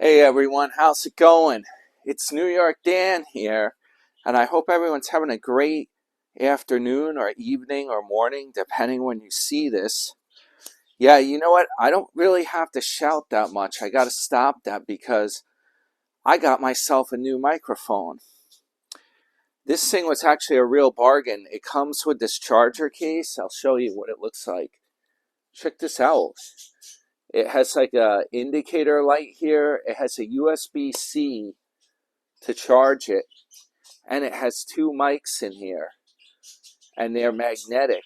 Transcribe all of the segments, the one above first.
Hey everyone, how's it going? It's New York Dan here, and I hope everyone's having a great afternoon or evening or morning, depending when you see this. Yeah, you know what? I don't really have to shout that much. I gotta stop that because I got myself a new microphone. This thing was actually a real bargain. It comes with this charger case. I'll show you what it looks like. Check this out. It has like a indicator light here. It has a USB-C to charge it, and it has two mics in here, and they're magnetic.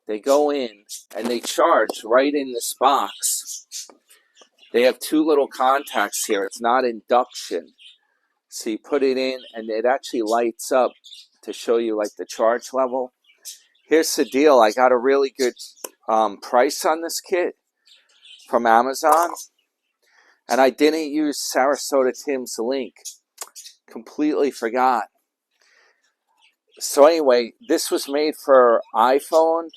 They go in and they charge right in this box. They have two little contacts here. It's not induction. So you put it in and it actually lights up to show you like the charge level. Here's the deal. I got a really good price on this kit from Amazon, and I didn't use Sarasota Tim's link. Completely forgot. So anyway, this was made for iPhone,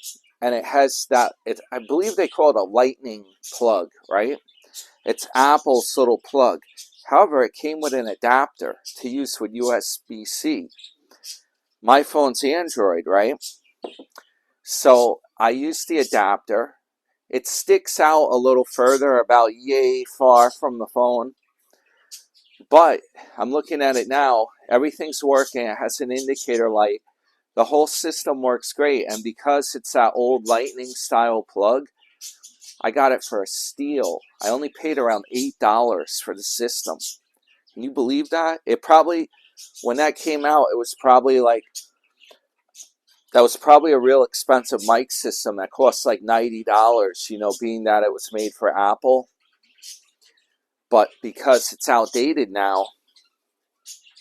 and it has that, I believe they call it a lightning plug, right? It's Apple's little plug. However, it came with an adapter to use with USB-C. My phone's Android, right? So I used the adapter. It sticks out a little further, about yay far from the phone. But I'm looking at it now. Everything's working. It has an indicator light. The whole system works great. And because it's that old lightning style plug, I got it for a steal. I only paid around $8 for the system. Can you believe that? It probably, when that came out, it was probably like, that was probably a real expensive mic system that cost like $90, being that it was made for Apple. But because it's outdated now,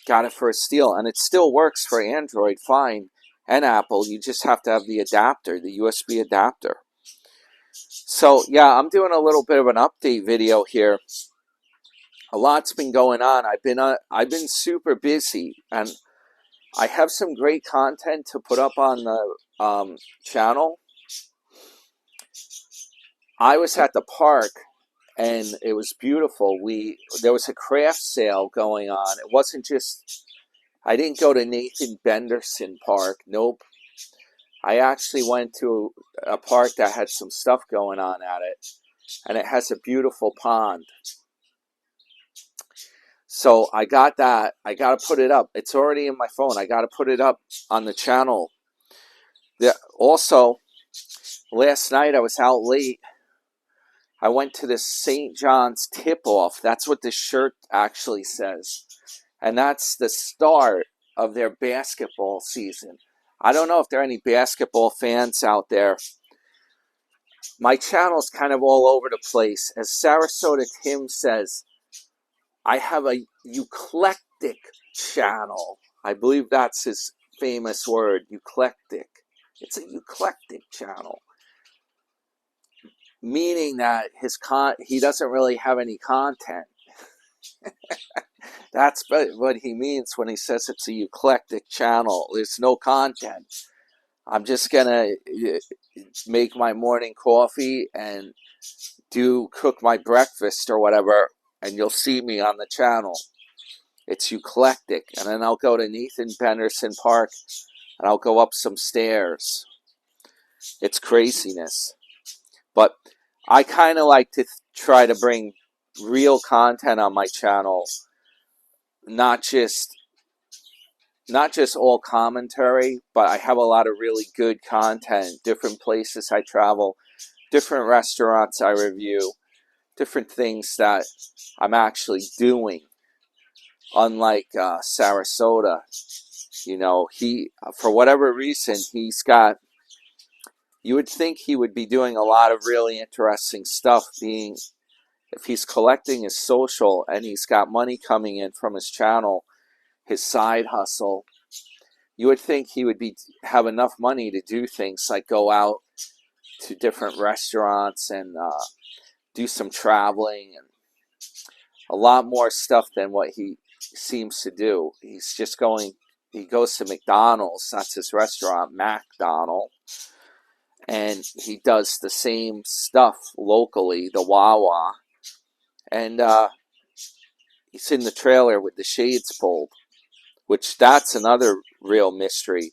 got it for a steal. And it still works for Android fine and Apple. You just have to have the adapter, the USB adapter. So yeah, I'm doing a little bit of an update video here. A lot's been going on. I've been super busy, and I have some great content to put up on the channel. I was at the park, and it was beautiful. There was a craft sale going on. It wasn't just, I didn't go to Nathan Benderson Park. Nope. I actually went to a park that had some stuff going on at it, and it has a beautiful pond. So I got that. I got to put it up. It's already in my phone. I got to put it up on the channel. Also, last night I was out late. I went to the St. John's tip-off. That's what this shirt actually says. And that's the start of their basketball season. I don't know if there are any basketball fans out there. My channel's kind of all over the place. As Sarasota Tim says, I have a eclectic channel. I believe that's his famous word, eclectic. It's a eclectic channel, meaning that he doesn't really have any content. That's what he means when he says it's a eclectic channel. There's no content. I'm just gonna make my morning coffee and cook my breakfast or whatever, and you'll see me on the channel. It's eclectic. And then I'll go to Nathan Benderson Park, and I'll go up some stairs. It's craziness. But I kind of like to try to bring real content on my channel, not just all commentary, but I have a lot of really good content, different places I travel, different restaurants I review, different things that I'm actually doing. Unlike Sarasota, he, for whatever reason, you would think he would be doing a lot of really interesting stuff, if he's collecting his social and he's got money coming in from his channel, his side hustle. You would think he would have enough money to do things like go out to different restaurants and do some traveling and a lot more stuff than what he seems to do. He goes to McDonald's, that's his restaurant, McDonald, and he does the same stuff locally, the Wawa. And he's in the trailer with the shades pulled, which that's another real mystery.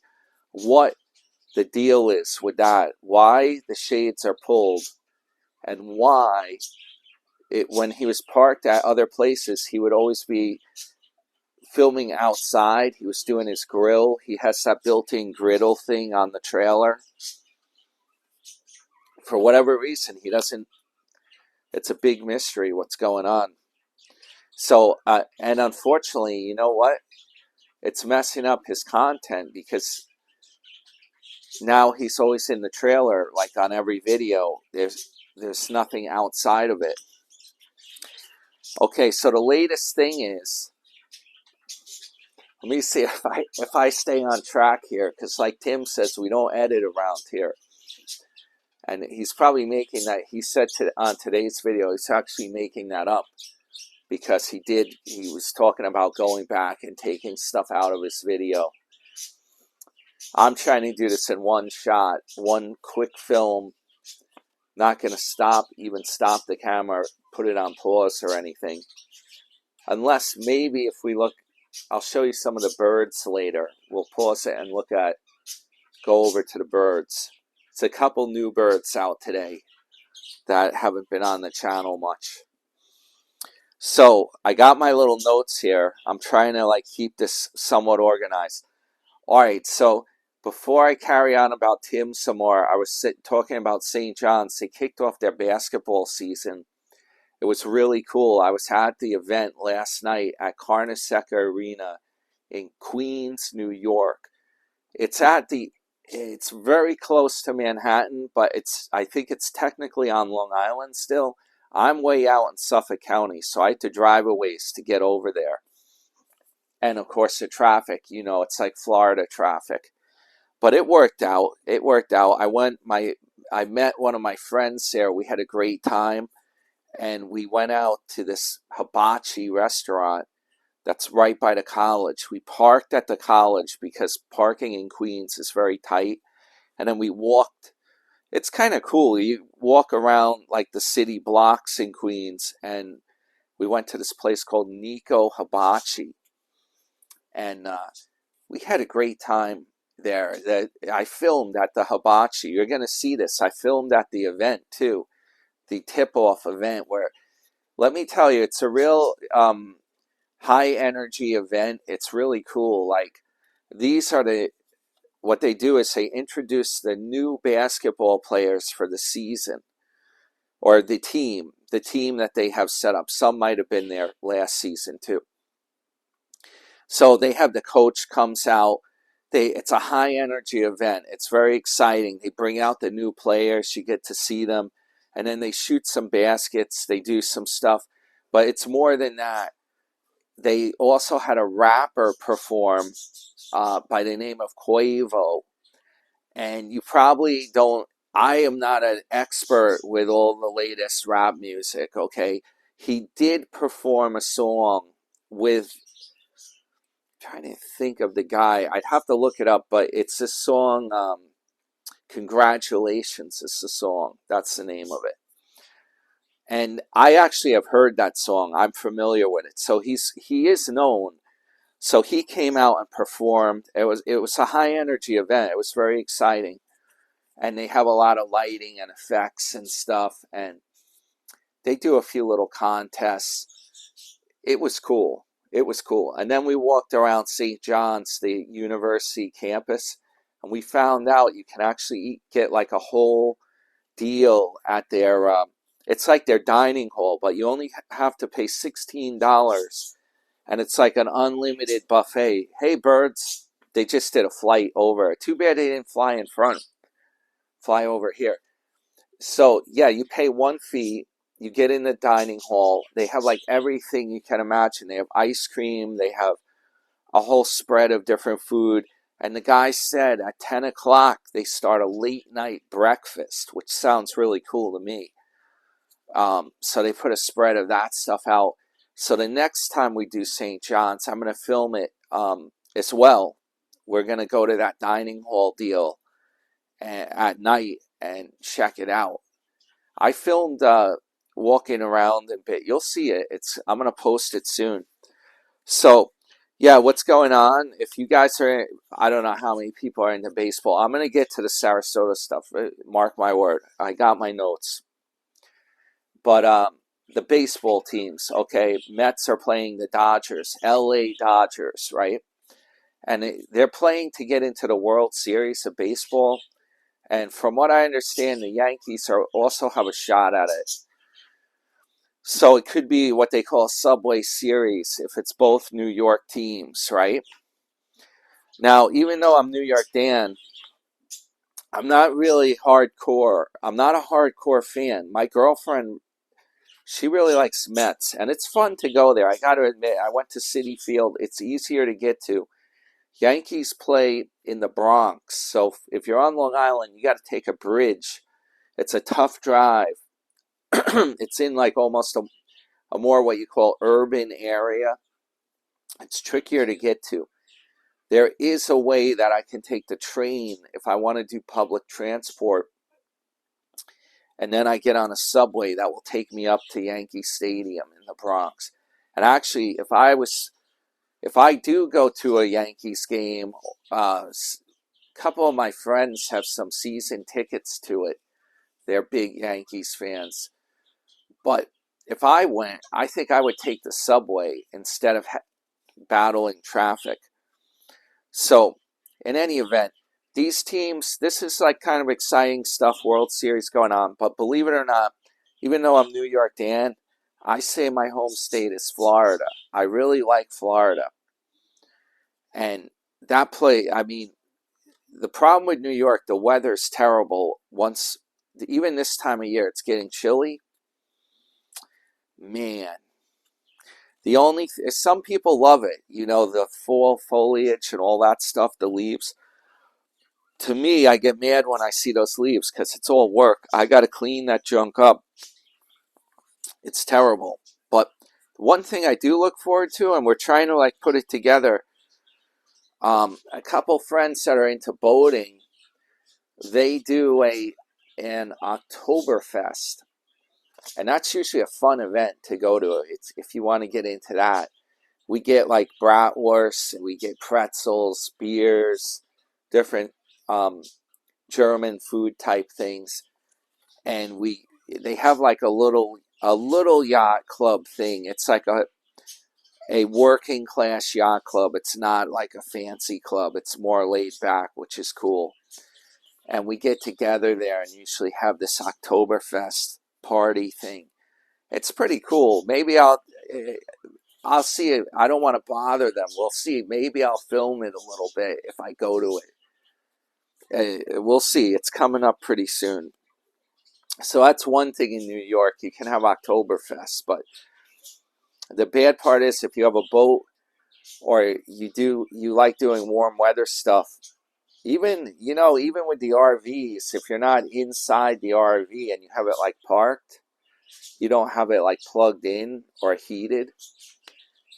What the deal is with that, why the shades are pulled, and why when he was parked at other places, he would always be filming outside. He was doing his grill. He has that built-in griddle thing on the trailer. For whatever reason, he doesn't. It's a big mystery what's going on. So, and unfortunately, you know what? It's messing up his content because now he's always in the trailer, like on every video. There's nothing outside of it. Okay, so the latest thing is, let me see if I stay on track here, because like Tim says, we don't edit around here. And he's probably making that, he said on today's video, he's actually making that up because he was talking about going back and taking stuff out of his video. I'm trying to do this in one shot, one quick film, not going to even stop the camera, put it on pause or anything. Unless maybe if we look, I'll show you some of the birds later. We'll pause it and go over to the birds. It's a couple new birds out today that haven't been on the channel much. So I got my little notes here. I'm trying to keep this somewhat organized. All right, so before I carry on about Tim some more, I was talking about St. John's. They kicked off their basketball season. It was really cool. I was at the event last night at Carnesecca Arena in Queens, New York. It's very close to Manhattan, but I think it's technically on Long Island still. I'm way out in Suffolk County, so I had to drive a ways to get over there. And of course the traffic, it's like Florida traffic. But it worked out. I met one of my friends there. We had a great time. And we went out to this hibachi restaurant that's right by the college. We parked at the college because parking in Queens is very tight. And then we walked. It's kind of cool. You walk around the city blocks in Queens. And we went to this place called Nico Hibachi. And we had a great time there. I filmed at the hibachi. You're going to see this. I filmed at the event too. The tip-off event where, let me tell you, it's a real high-energy event. It's really cool. What they do is they introduce the new basketball players for the season, or the team that they have set up. Some might have been there last season too. So they have the coach comes out. It's a high-energy event. It's very exciting. They bring out the new players. You get to see them. And then they shoot some baskets. They do some stuff. But it's more than that. They also had a rapper perform by the name of Quavo. And you probably don't... I am not an expert with all the latest rap music, okay? He did perform a song with... I'm trying to think of the guy. I'd have to look it up, but it's a song... Congratulations is the song. That's the name of it. And I actually have heard that song. I'm familiar with it. So he is known. So he came out and performed. It was a high energy event. It was very exciting. And they have a lot of lighting and effects and stuff. And they do a few little contests. It was cool. It was cool. And then we walked around St. John's, the university campus. And we found out you can actually get a whole deal at their, it's like their dining hall, but you only have to pay $16. And it's like an unlimited buffet. Hey, birds, they just did a flight over. Too bad they didn't fly in front. Fly over here. So, yeah, you pay one fee. You get in the dining hall. They have everything you can imagine. They have ice cream. They have a whole spread of different food. And the guy said at 10 o'clock, they start a late night breakfast, which sounds really cool to me. So they put a spread of that stuff out. So the next time we do St. John's, I'm going to film it as well. We're going to go to that dining hall deal at night and check it out. I filmed walking around a bit. You'll see it. I'm gonna post it soon. So, yeah, what's going on? If you guys are, I don't know how many people are into baseball. I'm gonna get to the Sarasota stuff. Mark my word. I got my notes. But the baseball teams, okay, Mets are playing the Dodgers, LA Dodgers, right? And they're playing to get into the World Series of baseball. And from what I understand, the Yankees also have a shot at it. So it could be what they call a Subway Series if it's both New York teams, right? Now, even though I'm New York Dan, I'm not really hardcore. I'm not a hardcore fan. My girlfriend, she really likes Mets, and it's fun to go there. I got to admit, I went to Citi Field. It's easier to get to. Yankees play in the Bronx, so if you're on Long Island, you got to take a bridge. It's a tough drive. It's in like almost a more what you call urban area. It's trickier to get to. There is a way that I can take the train if I want to do public transport, and then I get on a subway that will take me up to Yankee Stadium in the Bronx. And actually, if I do go to a Yankees game, a couple of my friends have some season tickets to it. They're big Yankees fans. But if I went, I think I would take the subway instead of battling traffic. So, in any event, these teams, this is like kind of exciting stuff, World Series going on. But believe it or not, even though I'm New York Dan, I say my home state is Florida. I really like Florida. And the problem with New York, the weather's terrible. Even this time of year, it's getting chilly. Man, some people love it, the fall foliage and all that stuff, the leaves. To me, I get mad when I see those leaves because it's all work. I got to clean that junk up. It's terrible. But one thing I do look forward to, and we're trying to like put it together, a couple friends that are into boating, they do an Oktoberfest. And that's usually a fun event to go to. It's if you want to get into that. We get like bratwurst, we get pretzels, beers, different German food type things, and they have like a little yacht club thing. It's like a working class yacht club. It's not like a fancy club. It's more laid back, which is cool. And we get together there and usually have this Oktoberfest party thing. It's pretty cool. Maybe I'll see it. I don't want to bother them. We'll see. Maybe I'll film it a little bit if I go to it. We'll see. It's coming up pretty soon. So that's one thing in New York. You can have Oktoberfest, but the bad part is if you have a boat or you like doing warm weather stuff, even with the RVs, if you're not inside the RV and you have it like parked, you don't have it like plugged in or heated,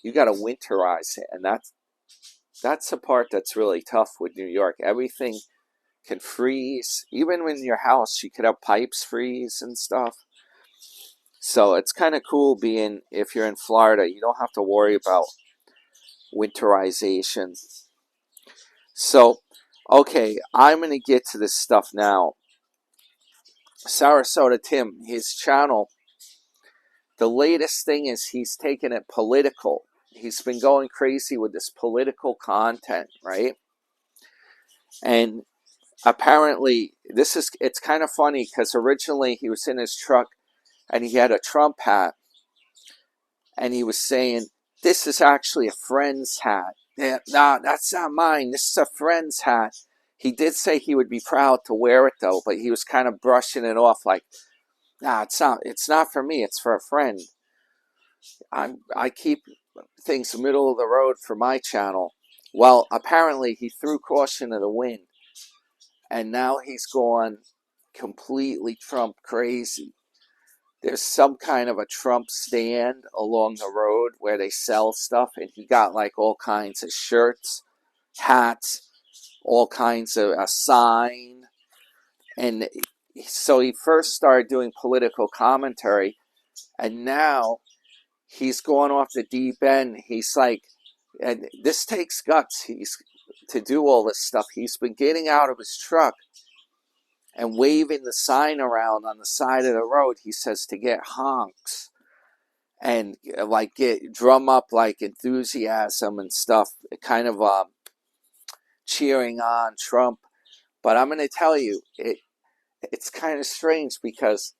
you got to winterize it, and that's the part that's really tough with New York. Everything can freeze. Even in your house, you could have pipes freeze and stuff. So it's kind of cool if you're in Florida, you don't have to worry about winterization. So, okay, I'm going to get to this stuff now. Sarasota Tim, his channel, the latest thing is he's taken it political. He's been going crazy with this political content, right? And apparently, it's kind of funny because originally he was in his truck and he had a Trump hat and he was saying, this is actually a friend's hat. Yeah, no, that's not mine. This is a friend's hat. He did say he would be proud to wear it though, but he was kind of brushing it off like, nah, it's not for me, it's for a friend. I keep things middle of the road for my channel. Well, apparently he threw caution to the wind and now he's gone completely Trump crazy. There's some kind of a Trump stand along the road where they sell stuff, and he got like all kinds of shirts, hats, all kinds of a sign. And so he first started doing political commentary, And now he's going off the deep end. He's like, and this takes guts. He's to do all this stuff. He's been getting out of his truck and waving the sign around on the side of the road. He says to get honks and like get drum up like enthusiasm and stuff, kind of cheering on Trump. But I'm going to tell you, it's kind of strange because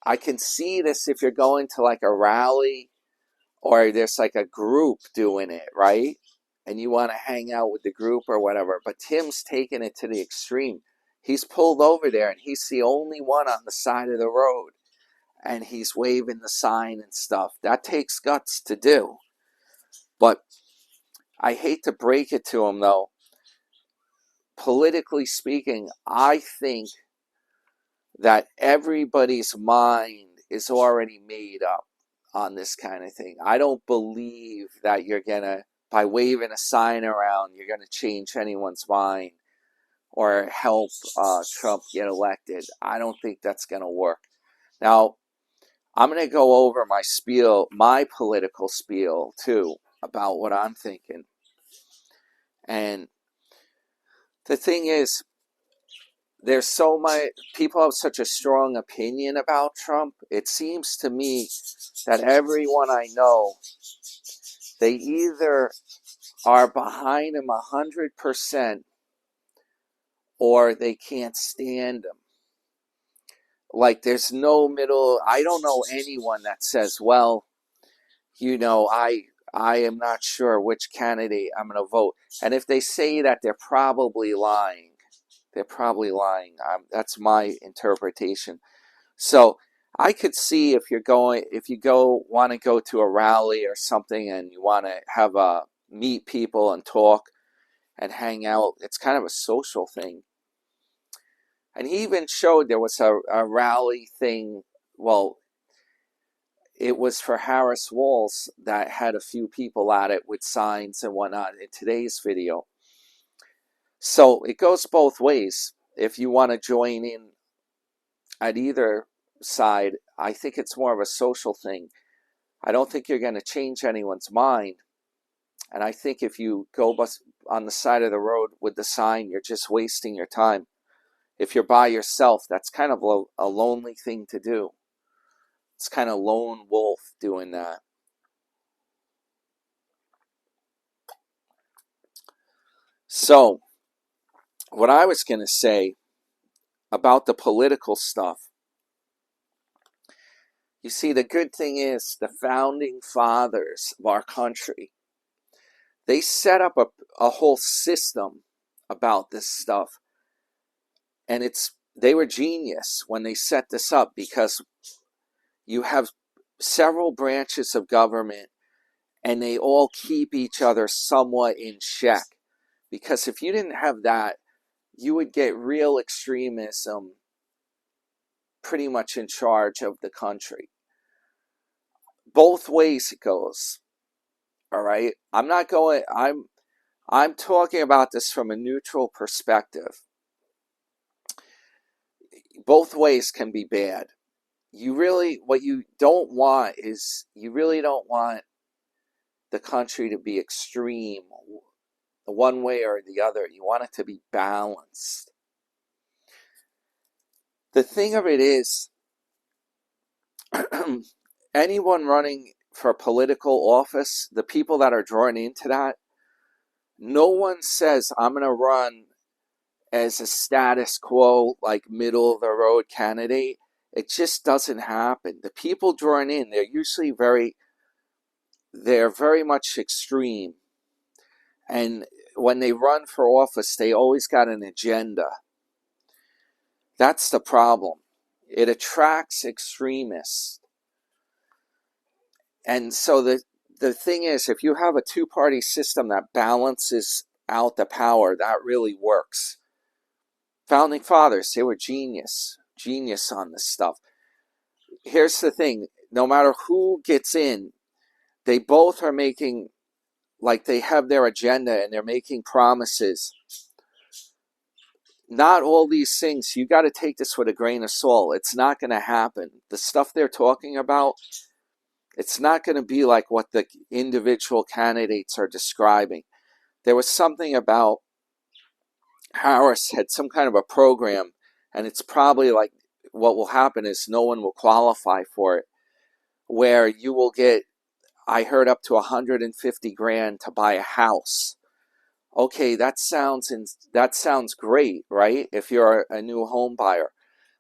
I can see this if you're going to like a rally or there's like a group doing it, right? And you want to hang out with the group or whatever. But Tim's taking it to the extreme. He's pulled over there and he's the only one on the side of the road. And he's waving the sign and stuff. That takes guts to do. But I hate to break it to him, though. Politically speaking, I think that everybody's mind is already made up on this kind of thing. I don't believe that you're going to, by waving a sign around, you're going to change anyone's mind or help Trump get elected. I don't think that's going to work. Now, I'm going to go over my spiel, my political spiel, too, about what I'm thinking. And the thing is, there's so much, people have such a strong opinion about Trump. It seems to me that everyone I know, they either are behind him 100% or they can't stand him. Like there's no middle. I don't know anyone that says, well, you know, I am not sure which candidate I'm going to vote. And if they say that, they're probably lying. They're probably lying. That's my interpretation. So I could see if you want to go to a rally or something and you want to have meet people and talk and hang out. It's kind of a social thing. And he even showed there was a rally thing. Well, it was for Harris Walls that had a few people at it with signs and whatnot in today's video. So it goes both ways. If you want to join in at either side, I think it's more of a social thing. I don't think you're going to change anyone's mind. And I think if you go on the side of the road with the sign, you're just wasting your time. If you're by yourself, that's kind of a lonely thing to do. It's kind of lone wolf doing that. So, what I was going to say about the political stuff, you see, the good thing is the founding fathers of our country, they set up a whole system about this stuff. And they were genius when they set this up because you have several branches of government and they all keep each other somewhat in check. Because if you didn't have that, you would get real extremism pretty much in charge of the country. Both ways it goes. All right. I'm talking about this from a neutral perspective. Both ways can be bad. What you don't want is, you really don't want the country to be extreme one way or the other. You want it to be balanced. The thing of it is, anyone running for political office, the people that are drawn into that, no one says, I'm going to run as a status quo, like middle of the road candidate. It just doesn't happen. The people drawn in, they're usually they're very much extreme. And when they run for office, they always got an agenda. That's the problem. It attracts extremists. And so the thing is, if you have a two-party system that balances out the power, that really works. Founding fathers, they were genius on this stuff. Here's the thing, no matter who gets in, they both are making, like they have their agenda and they're making promises not all these things, you got to take this with a grain of salt. It's not going to happen. The stuff they're talking about, it's not going to be like what the individual candidates are describing. There was something about Harris had some kind of a program, and it's probably like what will happen is no one will qualify for it, where you will get, I heard, up to 150 grand to buy a house. Okay, that sounds great, right? If you're a new home buyer.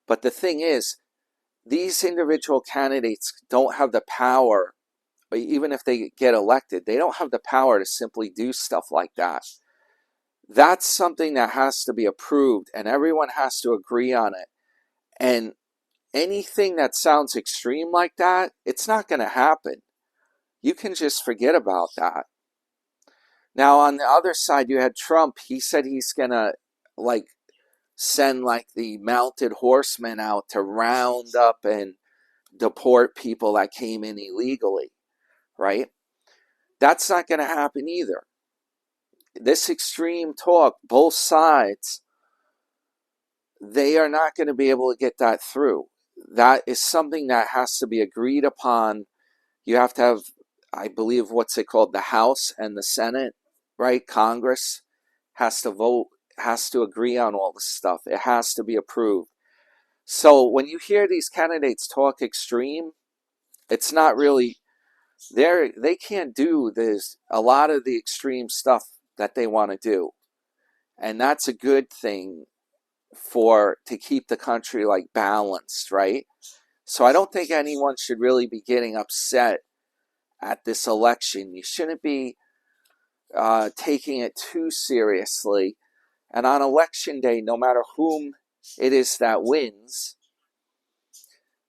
But the thing is, these individual candidates don't have the power, even if they get elected, they don't have the power to simply do stuff like that. That's something that has to be approved, and everyone has to agree on it. And anything that sounds extreme like that, it's not going to happen. You can just forget about that. Now, on the other side, you had Trump. He said he's going to, like, send, like, the mounted horsemen out to round up and deport people that came in illegally, right? That's not going to happen either. This extreme talk, both sides, they are not going to be able to get that through. That is something that has to be agreed upon. You have to have, I believe, what's it called, the House and the Senate, right? Congress has to vote, has to agree on all this stuff. It has to be approved. So when you hear these candidates talk extreme, it's not really, they can't do this, a lot of the extreme stuff that they want to do. And that's a good thing to keep the country, like, balanced, right? So I don't think anyone should really be getting upset at this election. You shouldn't be taking it too seriously. And on election day, no matter whom it is that wins,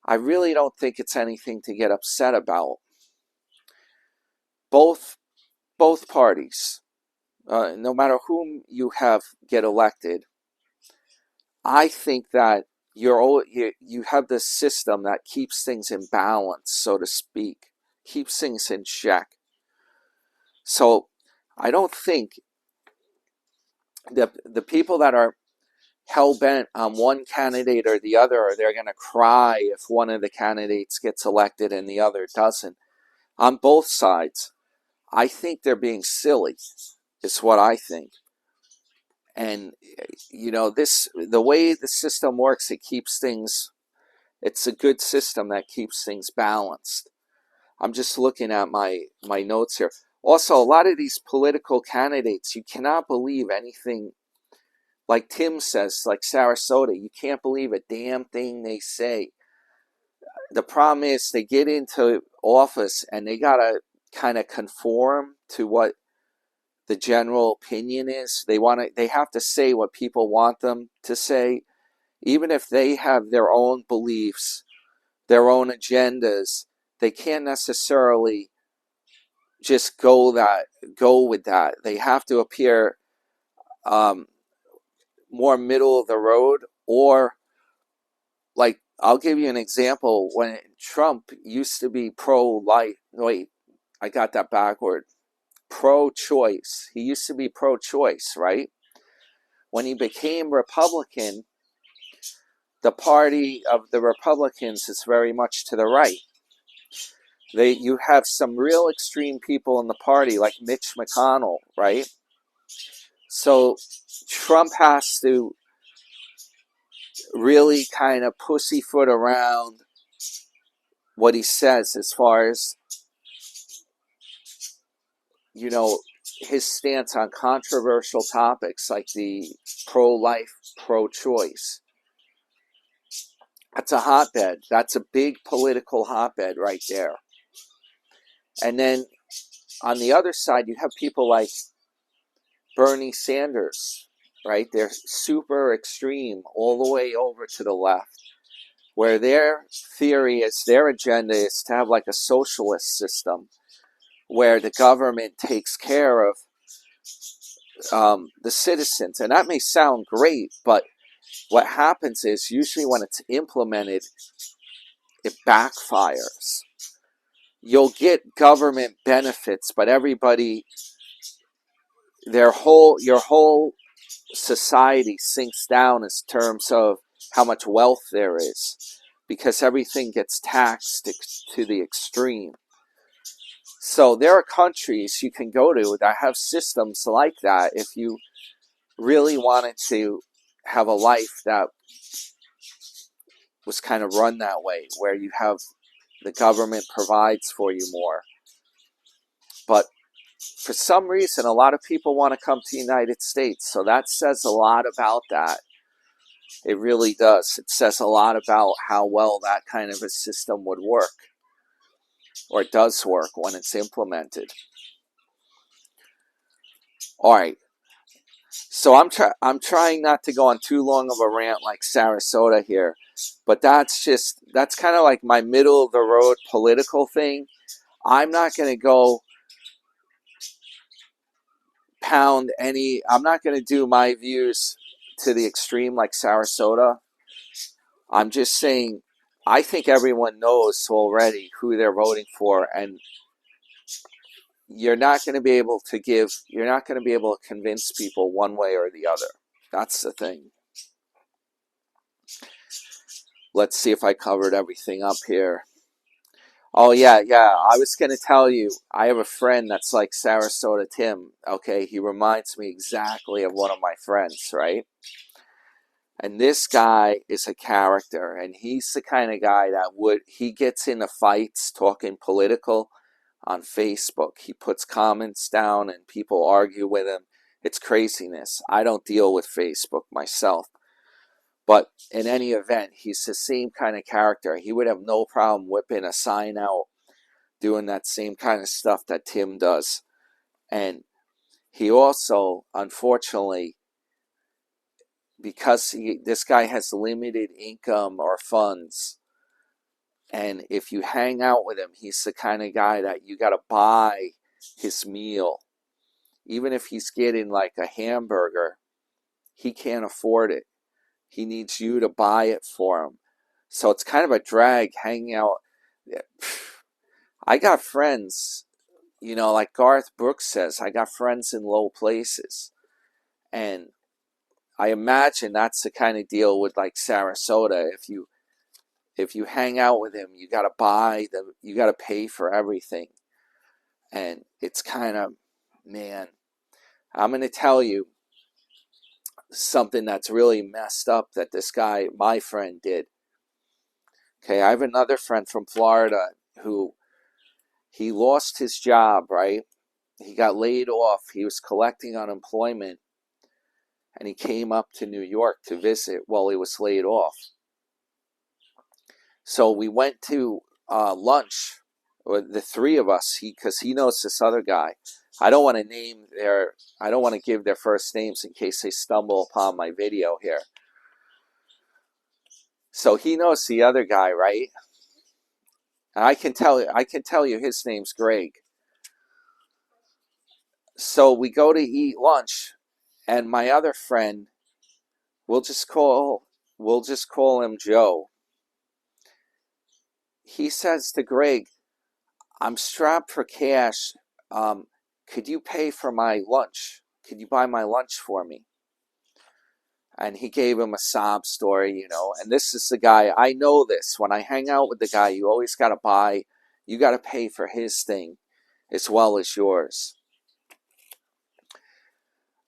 I really don't think it's anything to get upset about. Both parties, no matter whom you have get elected, I think that you have this system that keeps things in balance, so to speak, keeps things in check. So I don't think the people that are hell-bent on one candidate or the other, or they're going to cry if one of the candidates gets elected and the other doesn't. On both sides, I think they're being silly, is what I think. And, the way the system works, it's a good system that keeps things balanced. I'm just looking at my notes here. Also, a lot of these political candidates, you cannot believe anything. Like Tim says, like Sarasota, you can't believe a damn thing they say. The problem is they get into office and they got to kind of conform to what the general opinion is. They have to say what people want them to say, even if they have their own beliefs, their own agendas. They can't necessarily just go with that. They have to appear more middle of the road, or, like, I'll give you an example. When Trump used to be pro-life, wait, I got that backward. Pro-choice. He used to be pro-choice, right? When he became Republican, the party of the Republicans is very much to the right. You have some real extreme people in the party, like Mitch McConnell, right? So Trump has to really kind of pussyfoot around what he says as far as, his stance on controversial topics like the pro-life, pro-choice. That's a hotbed. That's a big political hotbed right there. And then on the other side, you have people like Bernie Sanders, right? They're super extreme all the way over to the left, where their theory is, their agenda is to have like a socialist system where the government takes care of the citizens. And that may sound great, but what happens is usually when it's implemented, it backfires. You'll get government benefits, but everybody, your whole society sinks down in terms of how much wealth there is, because everything gets taxed to the extreme. So there are countries you can go to that have systems like that if you really wanted to have a life that was kind of run that way, where you have the government provides for you more. But for some reason, a lot of people want to come to the United States. So that says a lot about that. It really does. It says a lot about how well that kind of a system would work, or it does work when it's implemented. All right. So I'm trying not to go on too long of a rant like Sarasota here, but that's kind of like my middle of the road political thing. I'm not going to go I'm not going to do my views to the extreme like Sarasota. I'm just saying, I think everyone knows already who they're voting for, and you're not going to be able to convince people one way or the other. That's the thing. Let's see if I covered everything up here. Oh, yeah. I was going to tell you, I have a friend that's like Sarasota Tim. Okay, he reminds me exactly of one of my friends, right? And this guy is a character, and he's the kind of guy that he gets into fights talking political on Facebook. He puts comments down and people argue with him. It's craziness. I don't deal with Facebook myself. But in any event, he's the same kind of character. He would have no problem whipping a sign out, doing that same kind of stuff that Tim does. And he also, unfortunately, because this guy has limited income or funds, and if you hang out with him, he's the kind of guy that you got to buy his meal. Even if he's getting like a hamburger, he can't afford it. He needs you to buy it for him. So it's kind of a drag hanging out. I got friends, like Garth Brooks says, I got friends in low places. And I imagine that's the kind of deal with like Sarasota. If you hang out with him, you got to pay for everything. And it's kind of, man, I'm going to tell you something that's really messed up that this guy, my friend, did. Okay, I have another friend from Florida who he lost his job, right? He got laid off. He was collecting unemployment, and he came up to New York to visit while he was laid off. So we went to lunch, or the three of us, because he knows this other guy. I don't want to give their first names in case they stumble upon my video here. So he knows the other guy, right? And I can tell you his name's Greg. So we go to eat lunch, and my other friend, we'll just call him Joe. He says to Greg, "I'm strapped for cash. Could you pay for my lunch? Could you buy my lunch for me?" And he gave him a sob story, and this is the guy, I know this. When I hang out with the guy, you always got to pay for his thing as well as yours.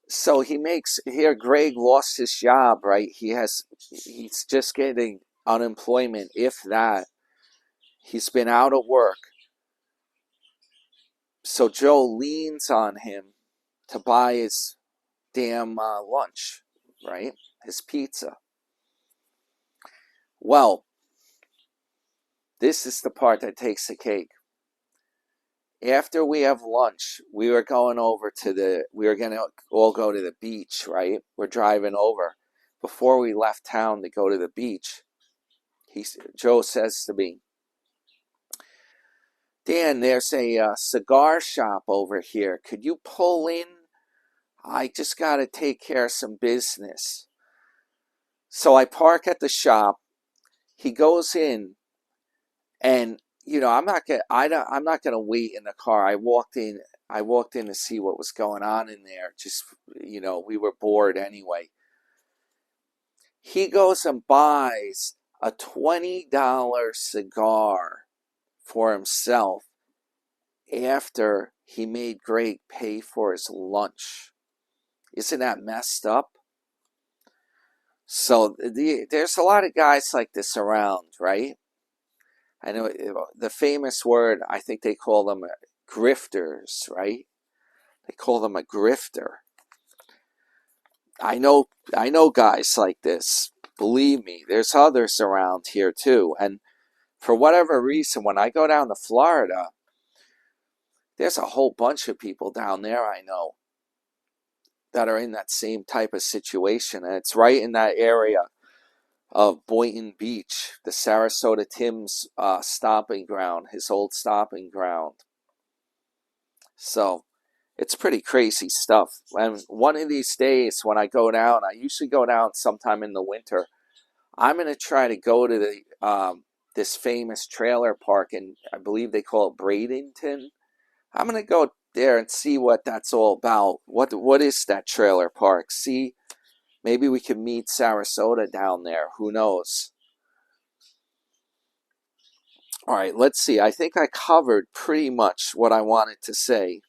So Greg lost his job, right? He's just getting unemployment, if that. He's been out of work. So Joe leans on him to buy his damn lunch, right? His pizza. Well, this is the part that takes the cake. After we have lunch, we were going to all go to the beach, right? We're driving over. Before we left town to go to the beach, Joe says to me, "Dan, there's a cigar shop over here. Could you pull in? I just got to take care of some business." So I park at the shop. He goes in, and I'm not gonna wait in the car. I walked in. I walked in to see what was going on in there. Just, we were bored anyway. He goes and buys a $20 cigar for himself after he made Greg pay for his lunch. Isn't that messed up? So there's a lot of guys like this around, right? I know the famous word, I think they call them grifters, right? They call them a grifter. I know guys like this. Believe me, there's others around here too. And for whatever reason, when I go down to Florida, there's a whole bunch of people down there I know that are in that same type of situation. And it's right in that area of Boynton Beach, the Sarasota Tim's stomping ground, his old stomping ground. So it's pretty crazy stuff. And one of these days when I go down, I usually go down sometime in the winter, I'm going to try to go to the this famous trailer park, and I believe they call it Bradenton. I'm going to go there and see what that's all about. What is that trailer park? See, maybe we can meet Sarasota down there. Who knows? All right, let's see. I think I covered pretty much what I wanted to say.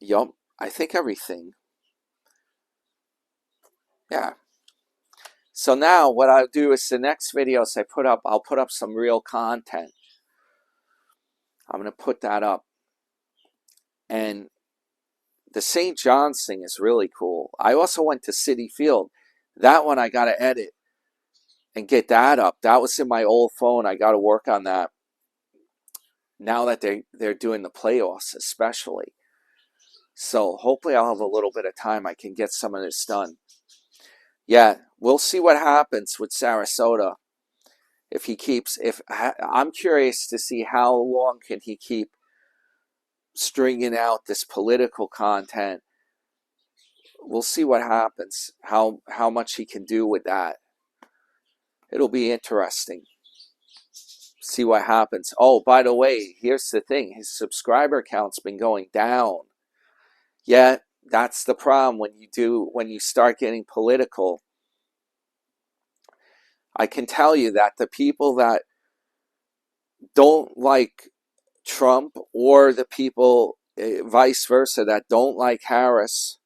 Yup, I think everything. Yeah. So now what I'll do is the next videos I'll put up some real content. I'm going to put that up. And the St. John's thing is really cool. I also went to Citi Field. That one I got to edit and get that up. That was in my old phone. I got to work on that. Now that they're doing the playoffs especially. So hopefully I'll have a little bit of time. I can get some of this done. Yeah, we'll see what happens with Sarasota. I'm curious to see how long can he keep stringing out this political content. We'll see what happens, how much he can do with that. It'll be interesting. See what happens. Oh, by the way, here's the thing. His subscriber count's been going down. Yeah, that's the problem when you start getting political. I can tell you that the people that don't like Trump, or the people vice versa that don't like Harris,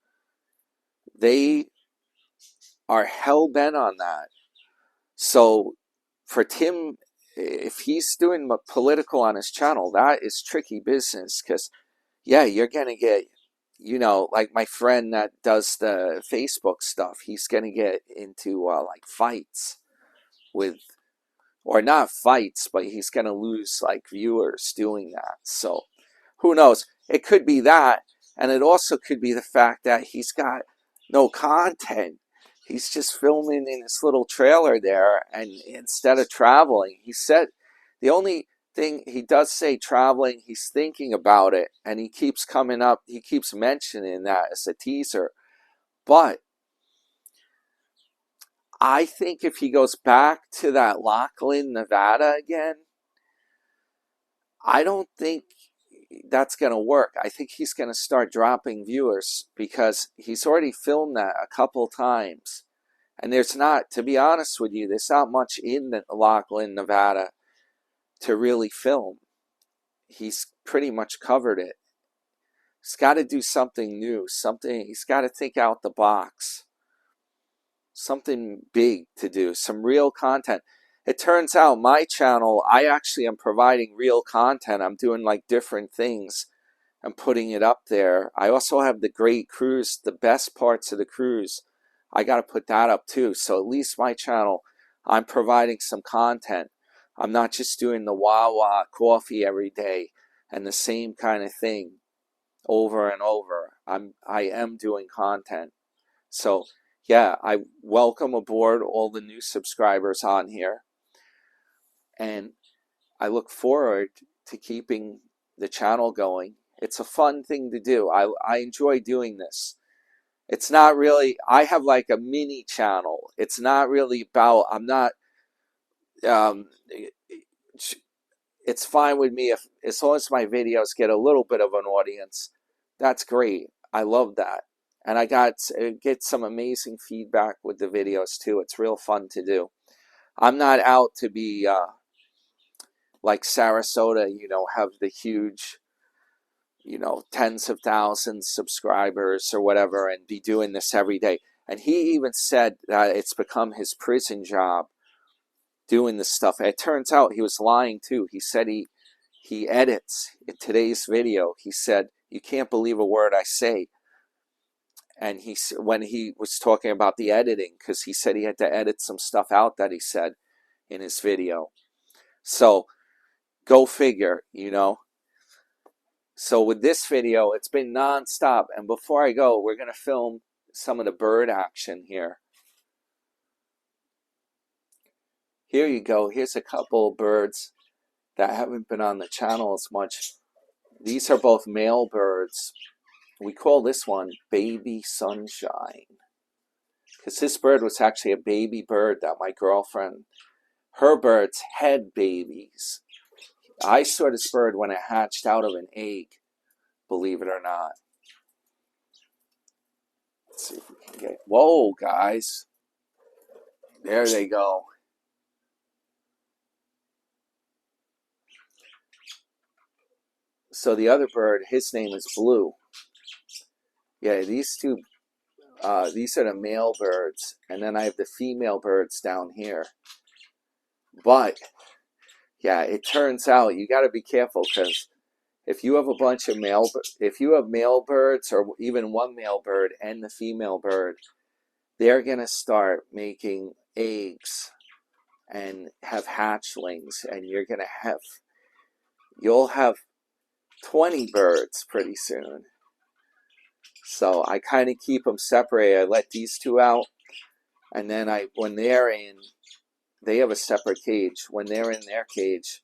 they are hell-bent on that. So for Tim, if he's doing political on his channel, that is tricky business, because yeah, you're gonna get, like my friend that does the Facebook stuff, he's gonna get into like fights with, or not fights, but he's gonna lose like viewers doing that. So who knows? It could be that, and it also could be the fact that he's got no content. He's just filming in his little trailer there, and instead of traveling, he said the only thing he does say traveling, he's thinking about it, and he keeps coming up, he keeps mentioning that as a teaser. But I think if he goes back to that Lachlan, Nevada again, I don't think that's going to work. I think he's going to start dropping viewers because he's already filmed that a couple times. And there's not, to be honest with you, there's not much in Lachlan, Nevada to really film. He's pretty much covered it. He's got to do something new, he's got to think out the box. Something big to do, some real content. It turns out my channel, I actually am providing real content. I'm doing like different things. I'm putting it up there. I also have the great cruise, the best parts of the cruise. I got to put that up too. So at least my channel, I'm providing some content. I'm not just doing the Wawa coffee every day and the same kind of thing over and over. I am doing content. So yeah, I welcome aboard all the new subscribers on here. And I look forward to keeping the channel going. It's a fun thing to do. I enjoy doing this. It's not really, I have like a mini channel. It's not really about, I'm not, it's fine with me if, as long as my videos get a little bit of an audience. That's great. I love that. And I get some amazing feedback with the videos too. It's real fun to do. I'm not out to be like Sarasota, have the huge, tens of thousands subscribers or whatever and be doing this every day. And he even said that it's become his prison job doing this stuff. It turns out he was lying too. He said he edits in today's video. He said, "You can't believe a word I say." And when he was talking about the editing, because he said he had to edit some stuff out that he said in his video. So go figure, So with this video, it's been nonstop. And before I go, we're going to film some of the bird action here. Here you go. Here's a couple of birds that haven't been on the channel as much. These are both male birds. We call this one Baby Sunshine, because this bird was actually a baby bird that my girlfriend, her birds had babies. I saw this bird when it hatched out of an egg, believe it or not. Let's see if we can get, whoa guys, there they go. So the other bird, his name is Blue. Yeah, these two, these are the male birds, and then I have the female birds down here. But yeah, it turns out you got to be careful, because if you have a bunch of if you have male birds or even one male bird and the female bird, they're gonna start making eggs and have hatchlings, and you'll have 20 birds pretty soon. So I kind of keep them separated. I let these two out, and then when they're in, they have a separate cage. When they're in their cage,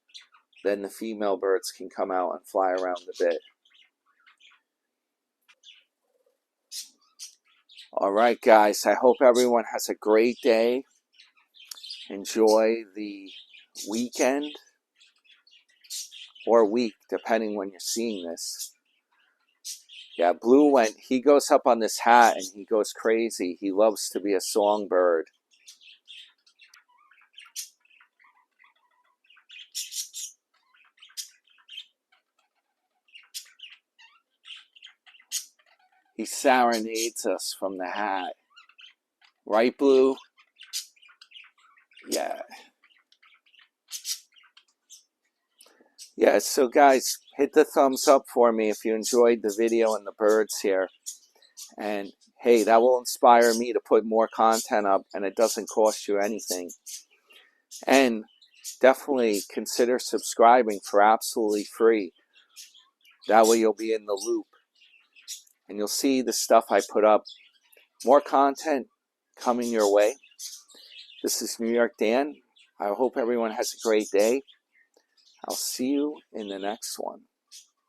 then the female birds can come out and fly around a bit. All right, guys, I hope everyone has a great day. Enjoy the weekend or week, depending when you're seeing this. Yeah, Blue he goes up on this hat and he goes crazy. He loves to be a songbird. He serenades us from the hat. Right, Blue? Yeah. Yeah, so guys, hit the thumbs up for me if you enjoyed the video and the birds here. And hey, that will inspire me to put more content up, and it doesn't cost you anything. And definitely consider subscribing for absolutely free. That way you'll be in the loop. And you'll see the stuff I put up. More content coming your way. This is New York Dan. I hope everyone has a great day. I'll see you in the next one.